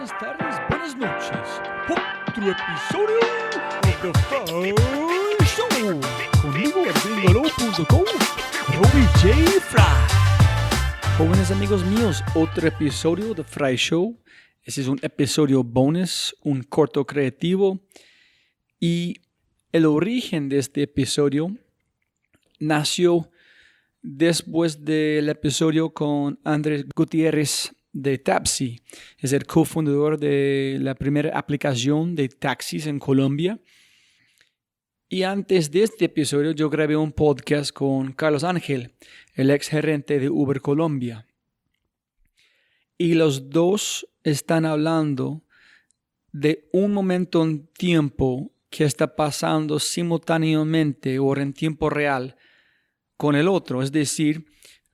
buenas tardes, buenas noches. Otro episodio de The Fry Show. Conmigo en gringolo.com, Robbie J. Fry. Jóvenes amigos míos, otro episodio de The Fry Show. Ese es un episodio bonus, un corto creativo. Y el origen de este episodio nació después del episodio con Andrés Gutiérrez de Tapsi. Es el cofundador de la primera aplicación de taxis en Colombia. Y antes de este episodio yo grabé un podcast con Carlos Ángel, el ex gerente de Uber Colombia. Y los dos están hablando de un momento en tiempo que está pasando simultáneamente o en tiempo real con el otro. Es decir,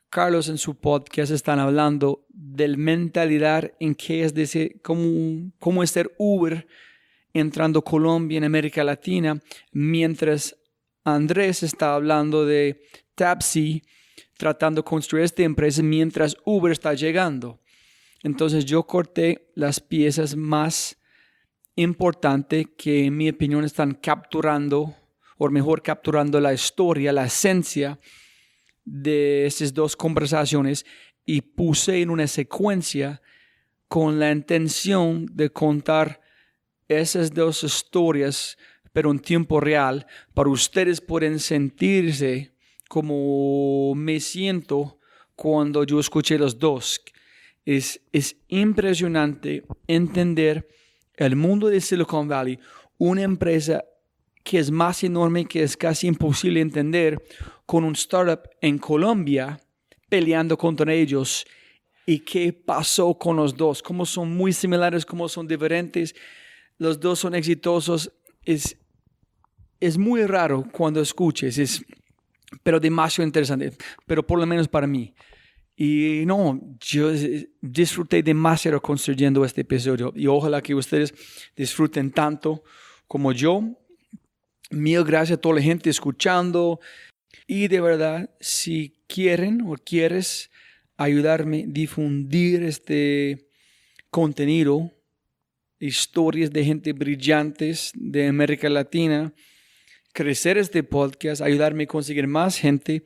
Carlos en su podcast están hablando de la mentalidad en que es decir, cómo es ser Uber entrando a Colombia en América Latina, mientras Andrés está hablando de Tapsi tratando de construir esta empresa mientras Uber está llegando. Entonces yo corté las piezas más importantes que en mi opinión están capturando, o mejor capturando la historia, la esencia de esas dos conversaciones, y puse en una secuencia con la intención de contar esas dos historias, pero en tiempo real, para ustedes pueden sentirse como me siento cuando yo escuché los dos. Es impresionante entender el mundo de Silicon Valley, una empresa que es más enorme, que es casi imposible entender, con un startup en Colombia peleando contra ellos. ¿Y qué pasó con los dos? Cómo son muy similares, cómo son diferentes. Los dos son exitosos. Es muy raro cuando escuches, pero demasiado interesante, pero por lo menos para mí. Y no, yo disfruté demasiado construyendo este episodio y ojalá que ustedes disfruten tanto como yo. Mil gracias a toda la gente escuchando. Y de verdad, si quieren o quieres ayudarme a difundir este contenido, historias de gente brillantes de América Latina, crecer este podcast, ayudarme a conseguir más gente,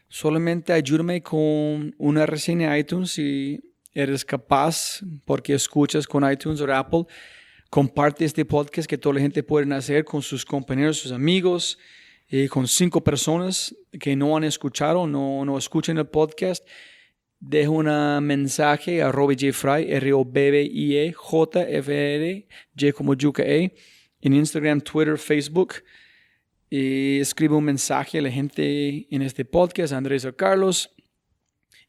solamente ayúdame con una reseña en iTunes si eres capaz, porque escuchas con iTunes o Apple. Comparte este podcast que toda la gente puede hacer con sus compañeros, sus amigos, con 5 personas que no han escuchado, no escuchan el podcast. Deja un mensaje a Robbie J. Fry, ROBBIE JFR, J como Yuka E, en Instagram, Twitter, Facebook. Y escribe un mensaje a la gente en este podcast, a Andrés o Carlos.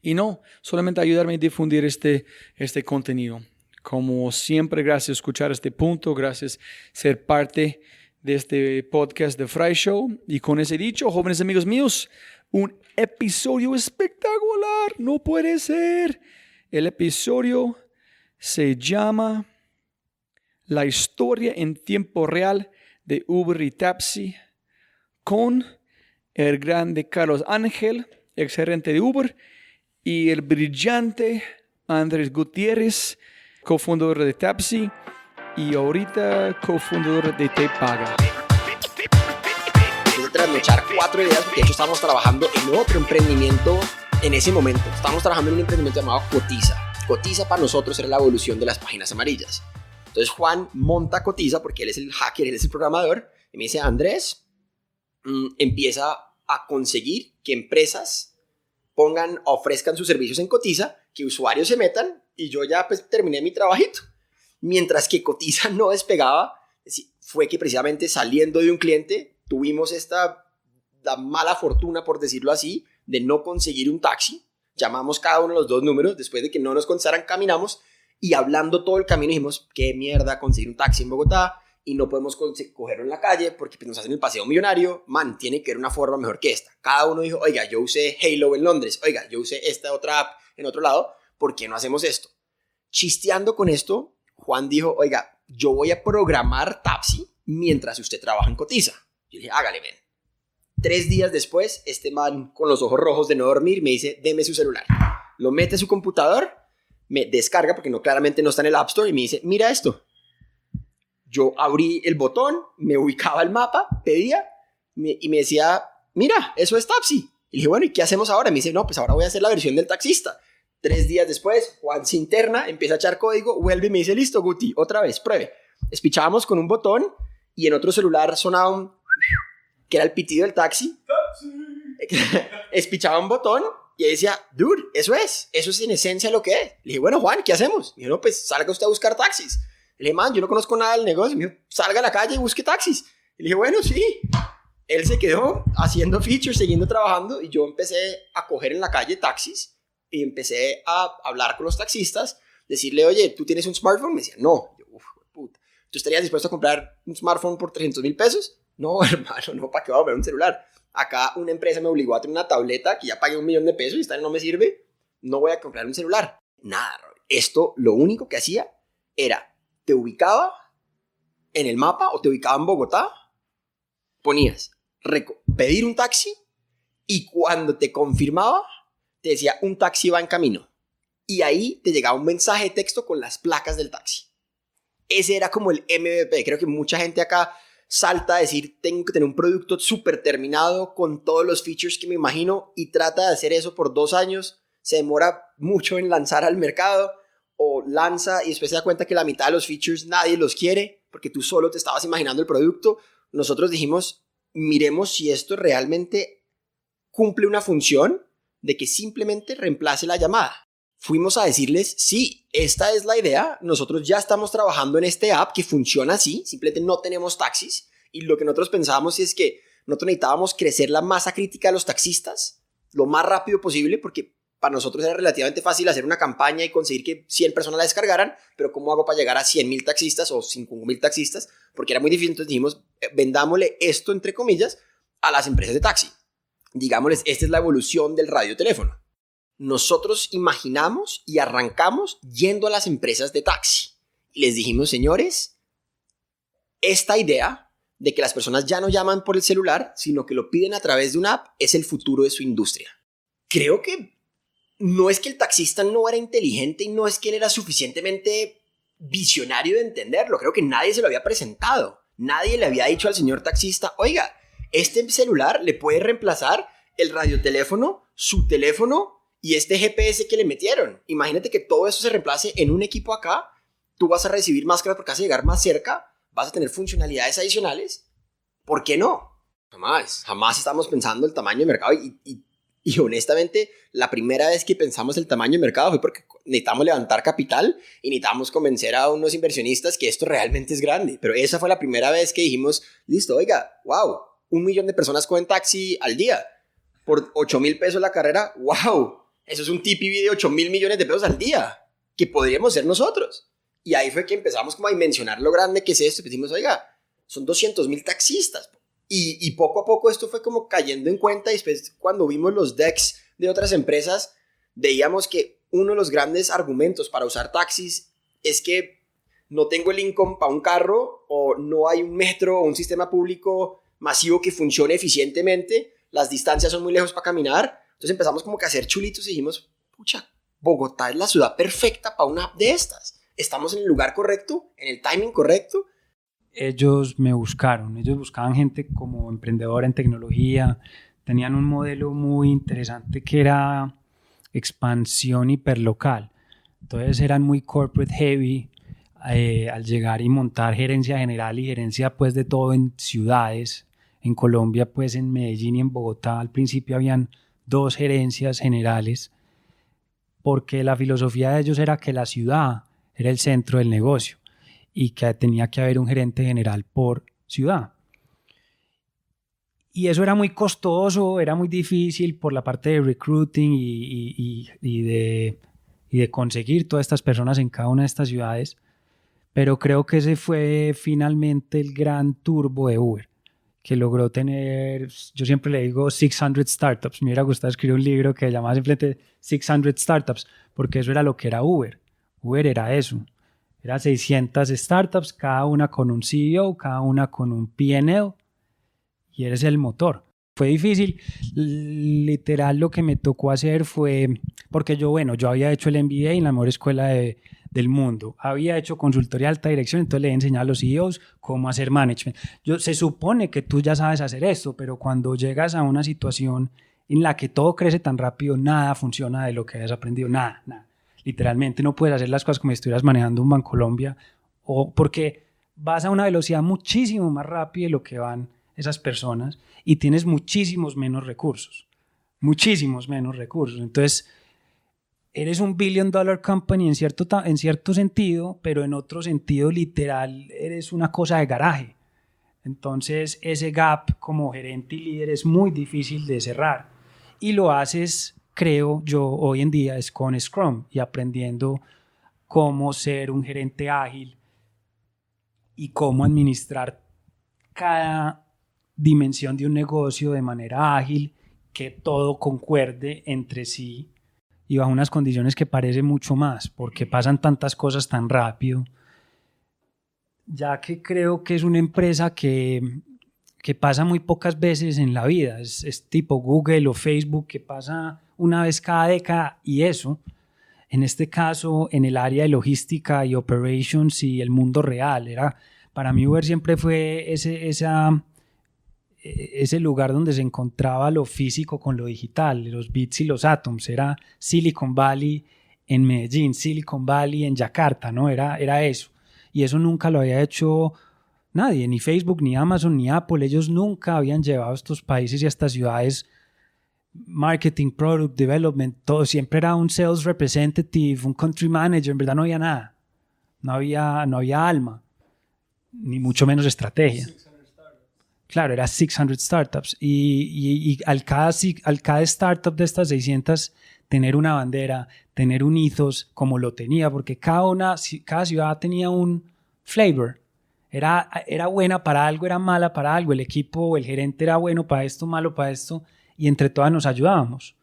Y no, solamente ayudarme a difundir este contenido. Como siempre, gracias por escuchar este punto, gracias por ser parte de este podcast de Fry Show. Y con ese dicho, jóvenes amigos míos, un episodio espectacular, no puede ser. El episodio se llama La historia en tiempo real de Uber y Tapsi, con el grande Carlos Ángel, ex gerente de Uber, y el brillante Andrés Gutiérrez, cofundador de Tapsi y ahorita cofundador de Te Paga. De trasnochar 4 ideas, porque de hecho estábamos trabajando en otro emprendimiento en ese momento. Estábamos trabajando en un emprendimiento llamado Cotiza. Cotiza para nosotros era la evolución de las páginas amarillas. Entonces Juan monta Cotiza porque él es el hacker, él es el programador, y me dice: Andrés, empieza a conseguir que empresas ofrezcan sus servicios en Cotiza, que usuarios se metan, y yo ya pues terminé mi trabajito. Mientras que Cotiza no despegaba, fue que precisamente saliendo de un cliente tuvimos la mala fortuna, por decirlo así, de no conseguir un taxi. Llamamos cada uno de los 2 números, después de que no nos contestaran caminamos, y hablando todo el camino dijimos: qué mierda conseguir un taxi en Bogotá, y no podemos cogerlo en la calle porque pues, nos hacen el paseo millonario. Man, tiene que haber una forma mejor que esta. Cada uno dijo: oiga, yo usé Halo en Londres, oiga, yo usé esta otra app en otro lado, ¿por qué no hacemos esto? Chisteando con esto, Juan dijo: oiga, yo voy a programar Tapsi mientras usted trabaja en Cotiza. Yo dije: hágale, ven. 3 días después, este man con los ojos rojos de no dormir me dice: deme su celular. Lo mete a su computador, me descarga, porque claramente no está en el App Store, y me dice, mira esto. Yo abrí el botón, me ubicaba el mapa, pedía, y me decía, mira, eso es Tapsi. Y le dije, bueno, ¿y qué hacemos ahora? Me dice, no, pues ahora voy a hacer la versión del taxista. 3 días después, Juan se interna, empieza a echar código, vuelve y me dice, listo, Guti, otra vez, pruebe. Espichábamos con un botón y en otro celular sonaba un... que era el pitido del taxi. Espichaba un botón y ahí decía, dude, eso es en esencia lo que es. Le dije, bueno, Juan, ¿qué hacemos? Y dije, no, pues salga usted a buscar taxis. Le dije, man, yo no conozco nada del negocio. Me dijo, salga a la calle y busque taxis. Y le dije, bueno, sí. Él se quedó haciendo features, siguiendo trabajando, y yo empecé a coger en la calle taxis y empecé a hablar con los taxistas, decirle, oye, ¿tú tienes un smartphone? Me decía, no. Yo, puta. ¿Tú estarías dispuesto a comprar un smartphone por 300,000 pesos? No, hermano, no, ¿para qué voy a comprar un celular? Acá una empresa me obligó a tener una tableta que ya pagué 1,000,000 de pesos y esta no me sirve. No voy a comprar un celular. Nada, esto lo único que hacía era, te ubicaba en el mapa o te ubicaba en Bogotá, ponías pedir un taxi y cuando te confirmaba, te decía un taxi va en camino. Y ahí te llegaba un mensaje de texto con las placas del taxi. Ese era como el MVP. Creo que mucha gente acá salta a decir, tengo que tener un producto súper terminado con todos los features que me imagino, y trata de hacer eso por 2 años. Se demora mucho en lanzar al mercado, o lanza y después se da cuenta que la mitad de los features nadie los quiere porque tú solo te estabas imaginando el producto. Nosotros dijimos, miremos si esto realmente cumple una función de que simplemente reemplace la llamada. Fuimos a decirles, sí, esta es la idea, nosotros ya estamos trabajando en este app que funciona así, simplemente no tenemos taxis, y lo que nosotros pensábamos es que nosotros necesitábamos crecer la masa crítica de los taxistas lo más rápido posible, porque para nosotros era relativamente fácil hacer una campaña y conseguir que 100 personas la descargaran, pero ¿cómo hago para llegar a 100,000 taxistas o 5,000 taxistas? Porque era muy difícil. Entonces dijimos, vendámosle esto, entre comillas, a las empresas de taxi. Digámosles, esta es la evolución del radioteléfono. Nosotros imaginamos y arrancamos yendo a las empresas de taxi. Y les dijimos, señores, esta idea de que las personas ya no llaman por el celular, sino que lo piden a través de una app, es el futuro de su industria. Creo que no es que el taxista no era inteligente y no es que él era suficientemente visionario de entenderlo. Creo que nadie se lo había presentado. Nadie le había dicho al señor taxista, oiga, este celular le puede reemplazar el radioteléfono, su teléfono y este GPS que le metieron. Imagínate que todo eso se reemplace en un equipo acá. Tú vas a recibir máscaras porque vas a llegar más cerca, vas a tener funcionalidades adicionales. ¿Por qué no? Jamás estamos pensando el tamaño de mercado y honestamente, la primera vez que pensamos el tamaño de mercado fue porque necesitamos levantar capital y necesitamos convencer a unos inversionistas que esto realmente es grande. Pero esa fue la primera vez que dijimos, listo, oiga, wow, 1,000,000 de personas cogen taxi al día. Por 8,000 pesos la carrera, wow, eso es un TPV de 8,000 millones de pesos al día, que podríamos ser nosotros. Y ahí fue que empezamos como a dimensionar lo grande que es esto. Y decimos, oiga, son 200,000 taxistas. Y poco a poco esto fue como cayendo en cuenta, y después cuando vimos los decks de otras empresas, veíamos que uno de los grandes argumentos para usar taxis es que no tengo el income para un carro, o no hay un metro o un sistema público masivo que funcione eficientemente, las distancias son muy lejos para caminar. Entonces empezamos como que a hacer chulitos y dijimos, pucha, Bogotá es la ciudad perfecta para una app de estas. Estamos en el lugar correcto, en el timing correcto. Ellos me buscaron, ellos buscaban gente como emprendedora en tecnología, tenían un modelo muy interesante que era expansión hiperlocal, entonces eran muy corporate heavy al llegar y montar gerencia general y gerencia pues de todo en ciudades. En Colombia, pues en Medellín y en Bogotá al principio habían 2 gerencias generales, porque la filosofía de ellos era que la ciudad era el centro del negocio y que tenía que haber un gerente general por ciudad. Y eso era muy costoso, era muy difícil por la parte de recruiting y de conseguir todas estas personas en cada una de estas ciudades. Pero creo que ese fue finalmente el gran turbo de Uber, que logró tener, yo siempre le digo 600 startups. Me hubiera gustado escribir un libro que se llamaba simplemente 600 startups, porque eso era lo que era Uber. Uber era eso. Eran 600 startups, cada una con un CEO, cada una con un P&L, y eres el motor. Fue difícil. Literal lo que me tocó hacer fue, porque yo había hecho el MBA en la mejor escuela del mundo, había hecho consultoría de alta dirección, entonces le he enseñado a los CEOs cómo hacer management. Se supone que tú ya sabes hacer esto, pero cuando llegas a una situación en la que todo crece tan rápido, nada funciona de lo que hayas aprendido, nada. Literalmente no puedes hacer las cosas como si estuvieras manejando un Bancolombia, o porque vas a una velocidad muchísimo más rápida de lo que van esas personas y tienes muchísimos menos recursos. Entonces, eres un $1 billion company en cierto sentido, pero en otro sentido literal eres una cosa de garaje. Entonces, ese gap como gerente y líder es muy difícil de cerrar. Y lo haces, creo yo, hoy en día es con Scrum y aprendiendo cómo ser un gerente ágil y cómo administrar cada dimensión de un negocio de manera ágil, que todo concuerde entre sí y bajo unas condiciones que parece mucho más, porque pasan tantas cosas tan rápido, ya que creo que es una empresa que pasa muy pocas veces en la vida, es tipo Google o Facebook, que pasa una vez cada década, y eso, en este caso, en el área de logística y operations y el mundo real, para mí Uber siempre fue ese lugar donde se encontraba lo físico con lo digital, los bits y los átomos. Era Silicon Valley en Medellín, Silicon Valley en Yakarta, ¿no? Era eso. Y eso nunca lo había hecho nadie, ni Facebook, ni Amazon, ni Apple. Ellos nunca habían llevado a estos países y a estas ciudades marketing, product development, todo. Siempre era un sales representative, un country manager. En verdad no había nada. No había alma, ni mucho menos estrategia. Claro, era 600 startups y al cada startup de estas 600 tener una bandera, tener un ethos como lo tenía, porque cada ciudad tenía un flavor. Era buena para algo, era mala para algo. El equipo, el gerente era bueno para esto, malo para esto, y entre todas nos ayudábamos.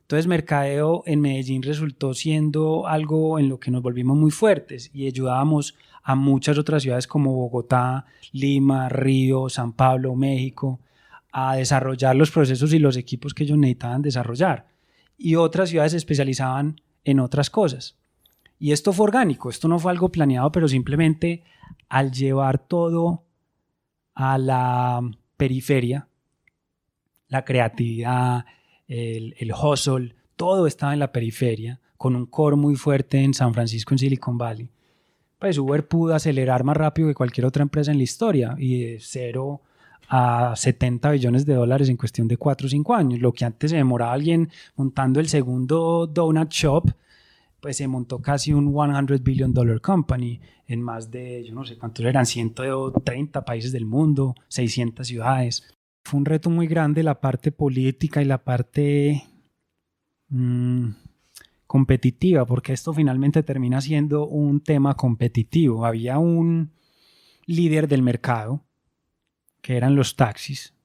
Entonces, mercadeo en Medellín resultó siendo algo en lo que nos volvimos muy fuertes y ayudábamos a muchas otras ciudades como Bogotá, Lima, Río, San Pablo, México, a desarrollar los procesos y los equipos que ellos necesitaban desarrollar. Y otras ciudades se especializaban en otras cosas. Y esto fue orgánico, esto no fue algo planeado, pero simplemente al llevar todo a la periferia, la creatividad, el hustle, todo estaba en la periferia, con un core muy fuerte en San Francisco, en Silicon Valley. Pues Uber pudo acelerar más rápido que cualquier otra empresa en la historia y de 0 a $70 billones en cuestión de 4 o 5 años. Lo que antes se demoraba alguien montando el segundo donut shop, pues se montó casi un $100 billion company en más de, yo no sé cuántos eran, 130 países del mundo, 600 ciudades. Fue un reto muy grande la parte política y la parte competitiva, porque esto finalmente termina siendo un tema competitivo. Había un líder del mercado, que eran los taxis,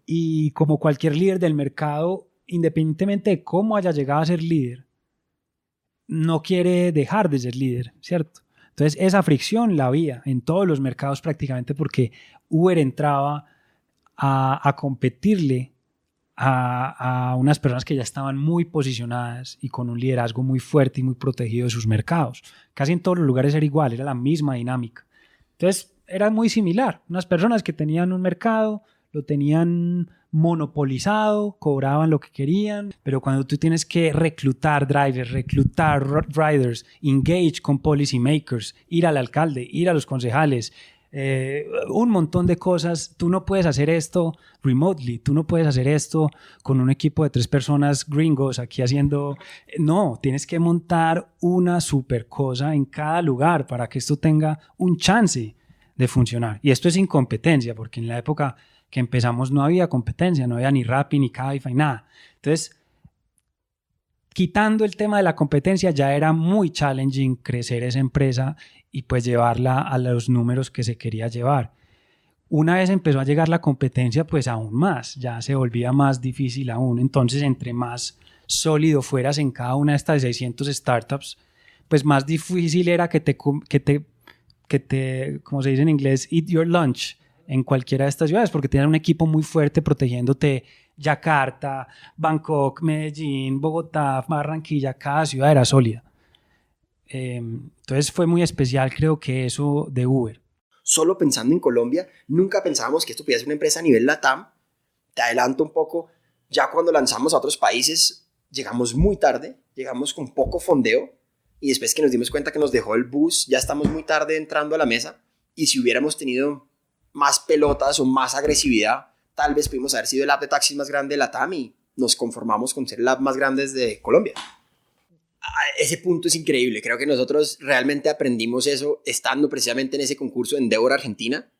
y como cualquier líder del mercado, independientemente de cómo haya llegado a ser líder, no quiere dejar de ser líder, ¿cierto? Entonces esa fricción la había en todos los mercados prácticamente, porque Uber entraba a competirle a unas personas que ya estaban muy posicionadas y con un liderazgo muy fuerte y muy protegido de sus mercados. Casi en todos los lugares era igual, era la misma dinámica. Entonces era muy similar, unas personas que tenían un mercado, lo tenían monopolizado, cobraban lo que querían, pero cuando tú tienes que reclutar drivers, reclutar riders, engage con policy makers, ir al alcalde, ir a los concejales, un montón de cosas, tú no puedes hacer esto remotely, tú no puedes hacer esto con un equipo de 3 personas gringos aquí haciendo, no, tienes que montar una super cosa en cada lugar para que esto tenga un chance de funcionar. Y esto es incompetencia, porque en la época que empezamos no había competencia, no había ni Rappi, ni Cabify, nada. Entonces, quitando el tema de la competencia, ya era muy challenging crecer esa empresa y pues llevarla a los números que se quería llevar. Una vez empezó a llegar la competencia, pues aún más, ya se volvía más difícil aún. Entonces, entre más sólido fueras en cada una de estas 600 startups, pues más difícil era que te como se dice en inglés, eat your lunch, en cualquiera de estas ciudades, porque tienen un equipo muy fuerte protegiéndote. Yakarta, Bangkok, Medellín, Bogotá, Barranquilla, cada ciudad era sólida. Entonces fue muy especial, creo que eso de Uber. Solo pensando en Colombia, nunca pensábamos que esto pudiera ser una empresa a nivel LATAM. Te adelanto un poco, ya cuando lanzamos a otros países, llegamos muy tarde, llegamos con poco fondeo, y después que nos dimos cuenta que nos dejó el bus, ya estamos muy tarde entrando a la mesa, y si hubiéramos tenido más pelotas o más agresividad, tal vez pudimos haber sido el app de taxis más grande de LATAM y nos conformamos con ser el app más grande de Colombia. Ese punto es increíble. Creo que nosotros realmente aprendimos eso estando precisamente en ese concurso de Endeavor Argentina,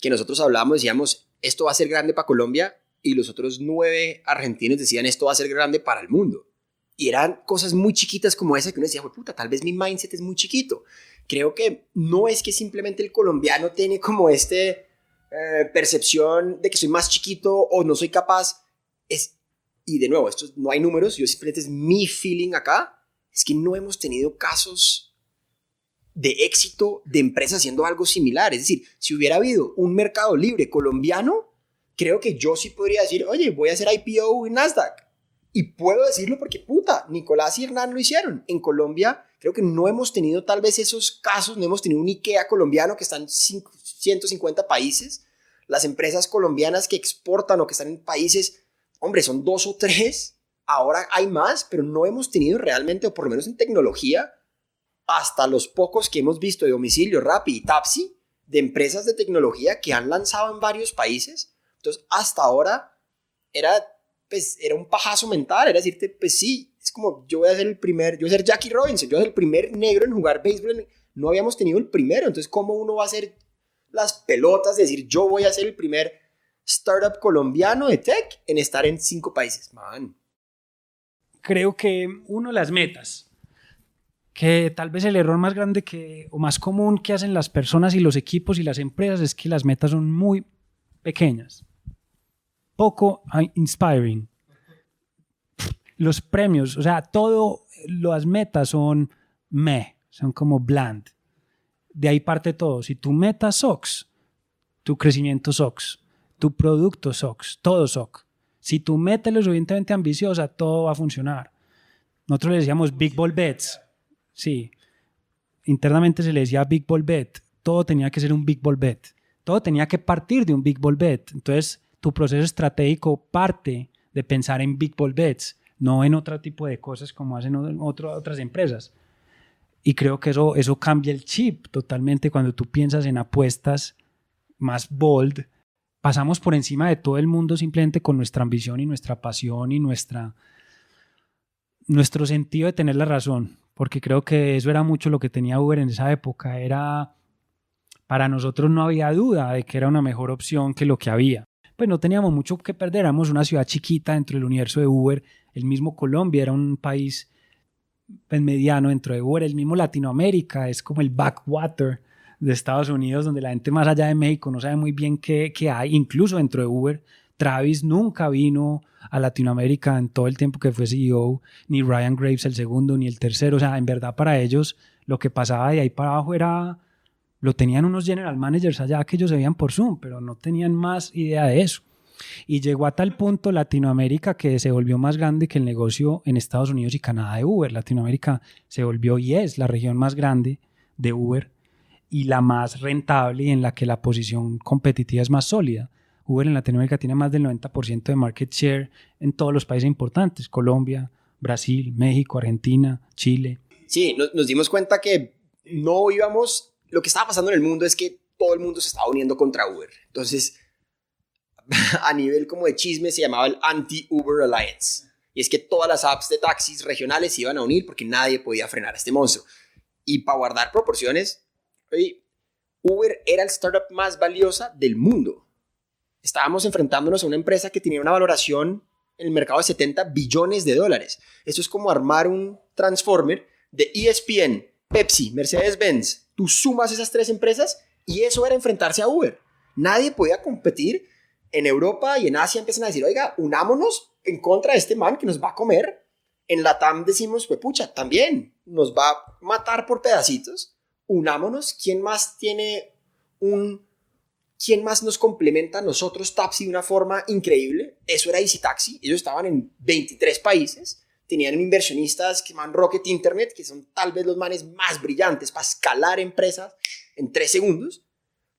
que nosotros hablábamos, decíamos, esto va a ser grande para Colombia, y los otros 9 argentinos decían, esto va a ser grande para el mundo. Y eran cosas muy chiquitas como esa que uno decía, puta, tal vez mi mindset es muy chiquito. Creo que no es que simplemente el colombiano tiene como percepción de que soy más chiquito o no soy capaz. Y de nuevo, esto no hay números, yo simplemente es mi feeling acá, es que no hemos tenido casos de éxito de empresas haciendo algo similar. Es decir, si hubiera habido un mercado libre colombiano, creo que yo sí podría decir, oye, voy a hacer IPO en Nasdaq. Y puedo decirlo porque, puta, Nicolás y Hernán lo hicieron. En Colombia creo que no hemos tenido tal vez esos casos, no hemos tenido un IKEA colombiano que está en 150 países. Las empresas colombianas que exportan o que están en países, hombre, son 2 o 3. Ahora hay más, pero no hemos tenido realmente, o por lo menos en tecnología, hasta los pocos que hemos visto de Domicilio, Rappi y Tapsi, de empresas de tecnología que han lanzado en varios países. Entonces, hasta ahora era un pajazo mental, era decirte, pues sí, es como yo voy a ser el primer, yo voy a ser Jackie Robinson, yo voy a ser el primer negro en jugar béisbol, no habíamos tenido el primero, entonces ¿cómo uno va a hacer las pelotas de decir yo voy a ser el primer startup colombiano de tech en estar en 5 países? Man. Creo que las metas, que tal vez el error más grande o más común que hacen las personas y los equipos y las empresas es que las metas son muy pequeñas, poco inspiring. Los premios, o sea, las metas son como bland. De ahí parte todo. Si tu meta sucks, tu crecimiento sucks, tu producto sucks, todo sucks. Si tu meta es lo suficientemente ambiciosa, todo va a funcionar. Nosotros le decíamos Big Ball Bets. Sí, internamente se le decía Big Ball Bet. Todo tenía que ser un Big Ball Bet. Todo tenía que partir de un Big Ball Bet. Entonces, tu proceso estratégico parte de pensar en Big Ball Bets, no en otro tipo de cosas como hacen otras empresas. Y creo que eso cambia el chip totalmente cuando tú piensas en apuestas más bold. Pasamos por encima de todo el mundo simplemente con nuestra ambición y nuestra pasión y nuestro sentido de tener la razón, porque creo que eso era mucho lo que tenía Uber en esa época. Para nosotros no había duda de que era una mejor opción que lo que había. Pues no teníamos mucho que perder, éramos una ciudad chiquita dentro del universo de Uber, el mismo Colombia era un país mediano dentro de Uber, el mismo Latinoamérica es como el backwater de Estados Unidos, donde la gente más allá de México no sabe muy bien qué hay, incluso dentro de Uber. Travis nunca vino a Latinoamérica en todo el tiempo que fue CEO, ni Ryan Graves el segundo, ni el tercero. O sea, en verdad para ellos lo que pasaba de ahí para abajo lo tenían unos general managers allá que ellos se veían por Zoom, pero no tenían más idea de eso. Y llegó a tal punto Latinoamérica que se volvió más grande que el negocio en Estados Unidos y Canadá de Uber. Latinoamérica se volvió y es la región más grande de Uber y la más rentable y en la que la posición competitiva es más sólida. Uber en Latinoamérica tiene más del 90% de market share en todos los países importantes, Colombia, Brasil, México, Argentina, Chile. Sí, nos dimos cuenta que no íbamos, lo que estaba pasando en el mundo es que todo el mundo se estaba uniendo contra Uber. Entonces, a nivel como de chisme se llamaba el Anti-Uber Alliance. Y es que todas las apps de taxis regionales se iban a unir porque nadie podía frenar a este monstruo. Y para guardar proporciones, Uber era el startup más valiosa del mundo. Estábamos enfrentándonos a una empresa que tenía una valoración en el mercado de $70 billones. Esto es como armar un transformer de ESPN, Pepsi, Mercedes-Benz. Tú sumas esas 3 empresas y eso era enfrentarse a Uber. Nadie podía competir. En Europa y en Asia empiezan a decir, oiga, unámonos en contra de este man que nos va a comer. En Latam decimos, pues pucha, también nos va a matar por pedacitos. Unámonos. ¿Quién más tiene un ¿quién más nos complementa a nosotros, Tapsi, de una forma increíble? Eso era Easy Taxi. Ellos estaban en 23 países. Tenían inversionistas que se llaman Rocket Internet, que son tal vez los manes más brillantes para escalar empresas en 3 segundos.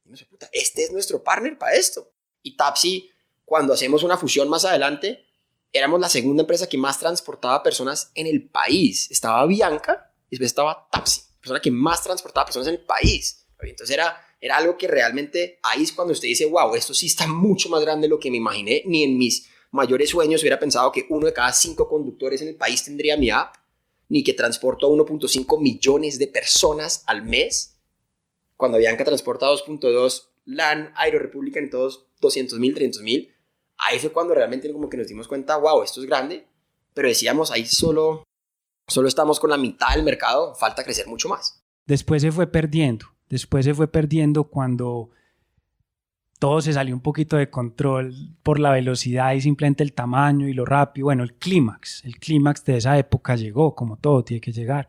Y no sé, puta, este es nuestro partner para esto. Y Tapsi, cuando hacemos una fusión más adelante, éramos la segunda empresa que más transportaba personas en el país. Estaba Bianca y después estaba Tapsi, la persona que más transportaba personas en el país. Entonces era algo que realmente ahí es cuando usted dice, wow, esto sí está mucho más grande de lo que me imaginé. Ni en mis mayores sueños hubiera pensado que 1 de cada 5 conductores en el país tendría mi app, ni que transporto a 1.5 millones de personas al mes, cuando Bianca transporta 2.2, LAN, Aerorepublica en todos 200,000, 300,000. Ahí fue cuando realmente como que nos dimos cuenta, wow, esto es grande, pero decíamos, ahí solo estamos con la mitad del mercado, falta crecer mucho más. Después se fue perdiendo cuando todo se salió un poquito de control por la velocidad y simplemente el tamaño y lo rápido. Bueno, el clímax de esa época llegó, como todo tiene que llegar.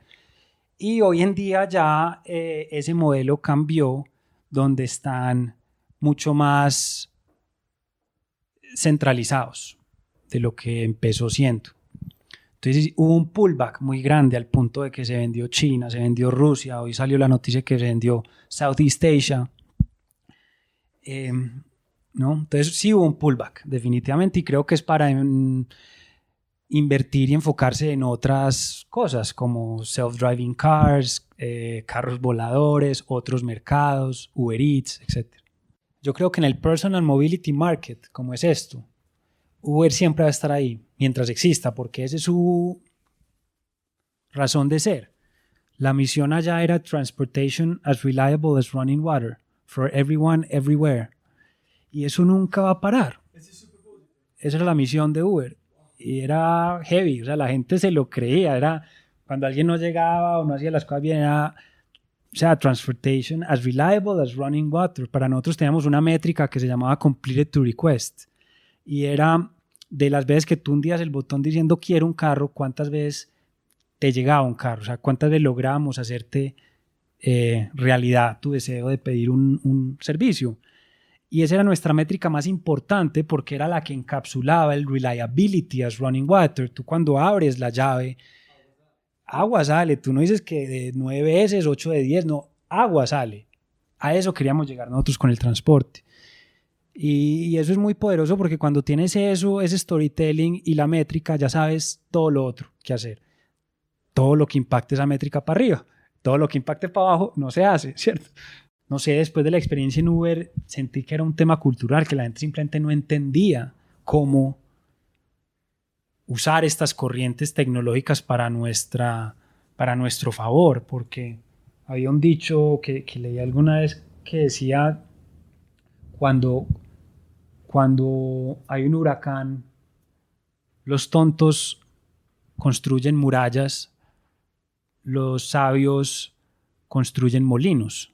Y hoy en día ya ese modelo cambió, donde están mucho más centralizados de lo que empezó siendo. Entonces hubo un pullback muy grande al punto de que se vendió China, se vendió Rusia, hoy salió la noticia que se vendió Southeast Asia. ¿No? Entonces sí hubo un pullback definitivamente, y creo que es para invertir y enfocarse en otras cosas como self-driving cars, carros voladores, otros mercados, Uber Eats, etc. Yo creo que en el personal mobility market, como es esto, Uber siempre va a estar ahí mientras exista, porque esa es su razón de ser. La misión allá era transportation as reliable as running water for everyone, everywhere. Y eso nunca va a parar. Esa era la misión de Uber. Y era heavy, o sea, la gente se lo creía. Era cuando alguien no llegaba o no hacía las cosas bien, era, o sea, transportation as reliable as running water. Para nosotros teníamos una métrica que se llamaba completed to request. Y era de las veces que tú hundías el botón diciendo quiero un carro, cuántas veces te llegaba un carro, o sea, cuántas veces lográbamos hacerte realidad tu deseo de pedir un servicio. Y esa era nuestra métrica más importante porque era la que encapsulaba el reliability as running water. Tú cuando abres la llave, agua sale. Tú no dices que de 9 veces, 8 de 10, no, agua sale. A eso queríamos llegar nosotros con el transporte. Y eso es muy poderoso porque cuando tienes eso, ese storytelling y la métrica, ya sabes todo lo otro que hacer. Todo lo que impacte esa métrica para arriba. Todo lo que impacte para abajo no se hace, ¿cierto? No sé, después de la experiencia en Uber, sentí que era un tema cultural, que la gente simplemente no entendía cómo usar estas corrientes tecnológicas para nuestro favor, porque había un dicho que leí alguna vez que decía, cuando hay un huracán, los tontos construyen murallas, los sabios construyen molinos,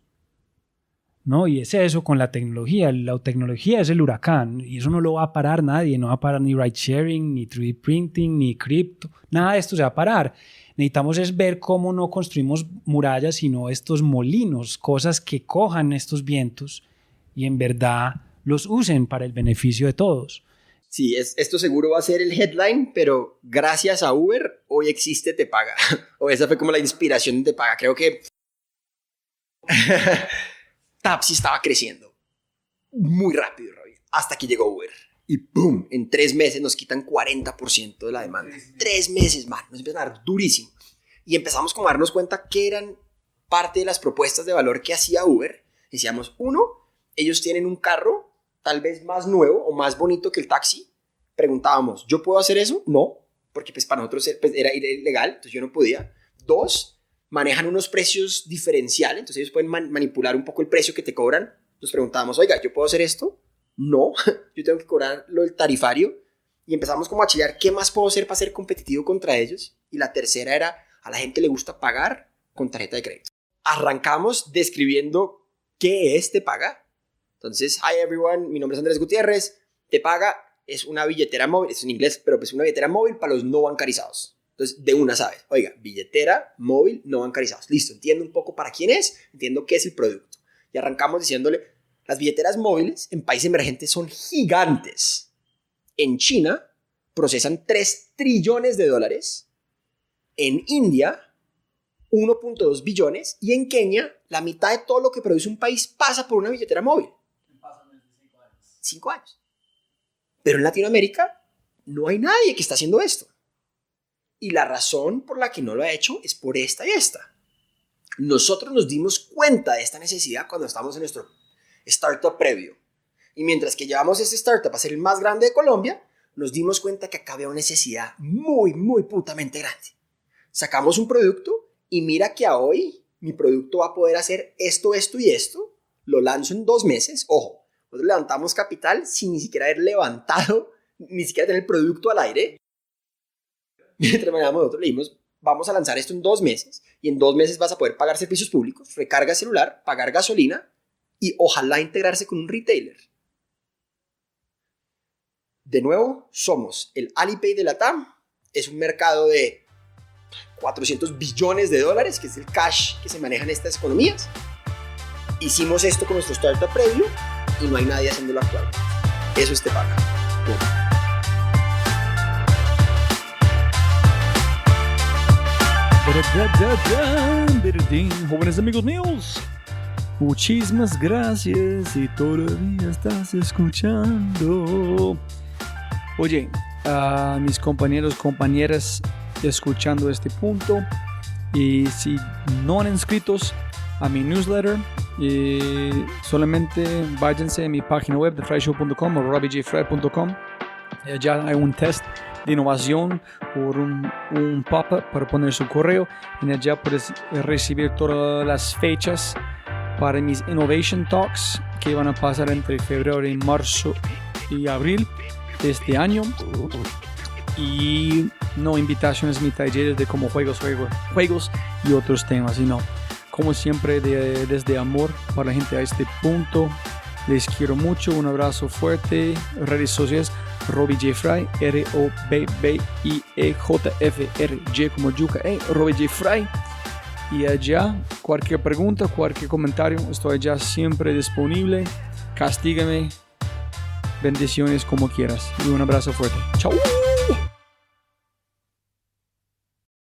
¿no? Y es eso con la tecnología. La tecnología es el huracán y eso no lo va a parar nadie. No va a parar ni ride sharing, ni 3D printing, ni cripto. Nada de esto se va a parar. Necesitamos es ver cómo no construimos murallas, sino estos molinos, cosas que cojan estos vientos y en verdad los usen para el beneficio de todos. Sí, esto seguro va a ser el headline, pero gracias a Uber hoy existe Te Paga. O esa fue como la inspiración de Te Paga. Creo que Tapsi estaba creciendo muy rápido, Ravi, hasta que llegó Uber. Y ¡boom! En 3 meses nos quitan 40% de la demanda. 3 meses, man. Nos empiezan a dar durísimo. Y empezamos como a darnos cuenta que eran parte de las propuestas de valor que hacía Uber. Decíamos, 1, ellos tienen un carro tal vez más nuevo o más bonito que el taxi. Preguntábamos, ¿yo puedo hacer eso? No, porque pues para nosotros pues, era ilegal, entonces yo no podía. 2, manejan unos precios diferenciales, entonces ellos pueden manipular un poco el precio que te cobran. Nos preguntábamos, oiga, ¿yo puedo hacer esto? No, yo tengo que cobrar lo del tarifario. Y empezamos como a chillar, ¿qué más puedo hacer para ser competitivo contra ellos? Y la tercera era, a la gente le gusta pagar con tarjeta de crédito. Arrancamos describiendo qué es Te Paga. Entonces, hi everyone, mi nombre es Andrés Gutiérrez. Te Paga es una billetera móvil, es en inglés, pero pues una billetera móvil para los no bancarizados. Entonces, de una sabes, oiga, billetera móvil no bancarizados. Listo, entiendo un poco para quién es, entiendo qué es el producto. Y arrancamos diciéndole, Las billeteras móviles en países emergentes son gigantes. En China procesan 3 trillones de dólares. En India, 1.2 billones. Y en Kenia, la mitad de todo lo que produce un país pasa por una billetera móvil. 5 años. Pero en Latinoamérica no hay nadie que está haciendo esto. Y la razón por la que no lo ha hecho es por esta y esta. Nosotros nos dimos cuenta de esta necesidad cuando estábamos en nuestro startup previo. Y mientras que llevamos este startup a ser el más grande de Colombia, nos dimos cuenta que acá había una necesidad muy, muy putamente grande. Sacamos un producto y mira que a hoy mi producto va a poder hacer esto, esto y esto. Lo lanzo en 2 meses. Ojo, nosotros levantamos capital sin ni siquiera haber levantado, ni siquiera tener el producto al aire. Mientras nosotros le dijimos, vamos a lanzar esto en 2 meses y en 2 meses vas a poder pagar servicios públicos, recarga celular, pagar gasolina y ojalá integrarse con un retailer. De nuevo, somos el Alipay de Latam. Es un mercado de 400 billones de dólares, que es el cash que se maneja en estas economías. Hicimos esto con nuestro startup previo y no hay nadie haciéndolo actualmente. Eso es Tepaga. Jóvenes amigos míos, muchísimas gracias y todavía estás escuchando. Oye, a mis compañeros, compañeras escuchando este punto, y si no han inscritos a mi newsletter, solamente váyanse a mi página web de fryshow.com o robbyjfry.com. Ya hay un test de innovación por un pop-up para poner su correo, y allá puedes recibir todas las fechas para mis Innovation Talks que van a pasar entre febrero y marzo y abril de este año. Y no invitaciones ni talleres de como juegos y otros temas, sino como siempre desde amor para la gente a este punto. Les quiero mucho, un abrazo fuerte. Redes sociales, Robby J. Fry, ROBBIEJFRY como yuca, Robby J. Fry. Y allá, cualquier pregunta, cualquier comentario, estoy allá siempre disponible. Castígame, bendiciones como quieras. Y un abrazo fuerte. Chao.